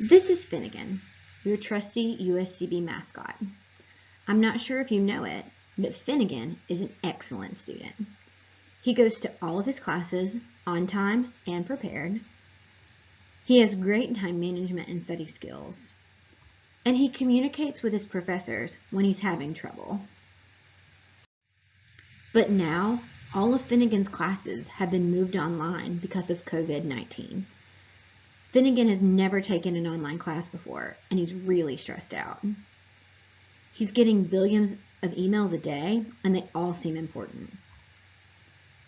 This is Finnegan, your trusty USCB mascot. I'm not sure if you know it, but Finnegan is an excellent student. He goes to all of his classes on time and prepared. He has great time management and study skills. And he communicates with his professors when he's having trouble. But now, all of Finnegan's classes have been moved online because of COVID-19. Finnegan has never taken an online class before, and he's really stressed out. He's getting billions of emails a day, and they all seem important.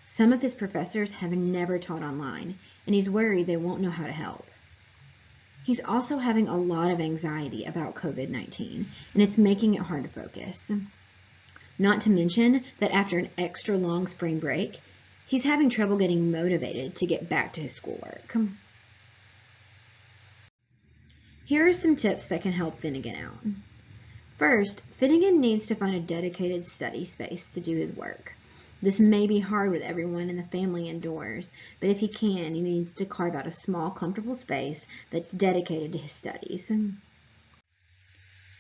Some of his professors have never taught online, and he's worried they won't know how to help. He's also having a lot of anxiety about COVID-19, and it's making it hard to focus. Not to mention that after an extra long spring break, he's having trouble getting motivated to get back to his schoolwork. Here are some tips that can help Finnegan out. First, Finnegan needs to find a dedicated study space to do his work. This may be hard with everyone in the family indoors, but if he can, he needs to carve out a small, comfortable space that's dedicated to his studies.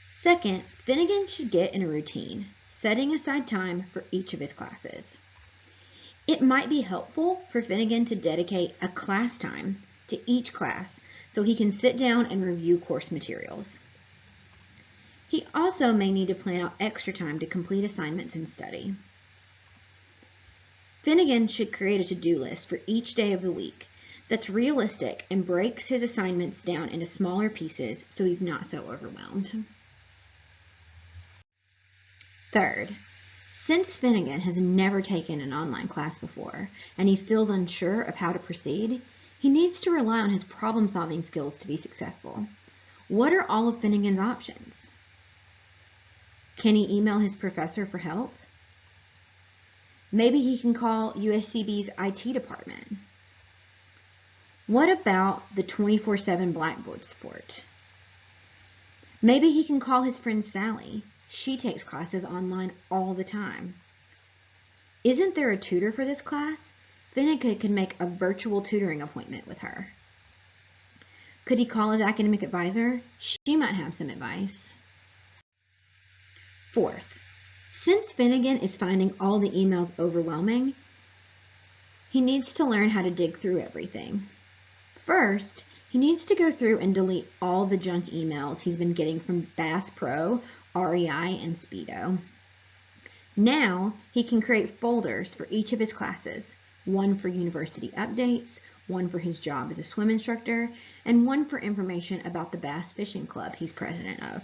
Second, Finnegan should get in a routine, setting aside time for each of his classes. It might be helpful for Finnegan to dedicate a class time to each class so he can sit down and review course materials. He also may need to plan out extra time to complete assignments and study. Finnegan should create a to-do list for each day of the week that's realistic and breaks his assignments down into smaller pieces so he's not so overwhelmed. Third, since Finnegan has never taken an online class before and he feels unsure of how to proceed, he needs to rely on his problem-solving skills to be successful. What are all of Finnegan's options? Can he email his professor for help? Maybe he can call USCB's IT department. What about the 24/7 Blackboard support? Maybe he can call his friend Sally. She takes classes online all the time. Isn't there a tutor for this class? Finnegan could make a virtual tutoring appointment with her. Could he call his academic advisor? She might have some advice. Fourth, since Finnegan is finding all the emails overwhelming, he needs to learn how to dig through everything. First, he needs to go through and delete all the junk emails he's been getting from Bass Pro, REI, and Speedo. Now, he can create folders for each of his classes, one for university updates, one for his job as a swim instructor, and one for information about the Bass Fishing Club he's president of.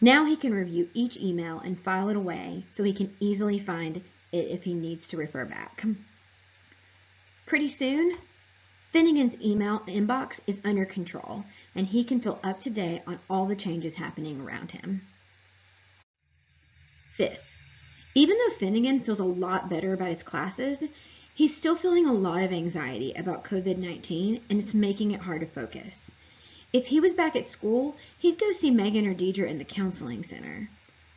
Now he can review each email and file it away so he can easily find it if he needs to refer back. Pretty soon, Finnegan's email inbox is under control, and he can feel up to date on all the changes happening around him. Fifth, even though Finnegan feels a lot better about his classes, he's still feeling a lot of anxiety about COVID-19, and it's making it hard to focus. If he was back at school, he'd go see Megan or Deidre in the counseling center.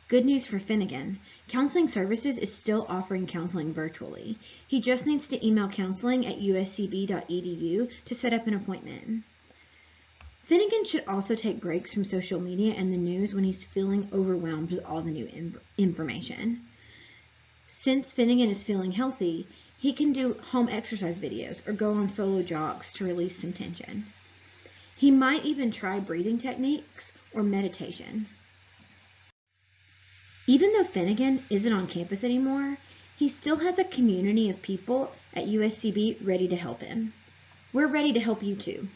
Good news for Finnegan, Counseling Services is still offering counseling virtually. He just needs to email counseling@uscb.edu to set up an appointment. Finnegan should also take breaks from social media and the news when he's feeling overwhelmed with all the new information. Since Finnegan is feeling healthy, he can do home exercise videos or go on solo jogs to release some tension. He might even try breathing techniques or meditation. Even though Finnegan isn't on campus anymore, he still has a community of people at USCB ready to help him. We're ready to help you too.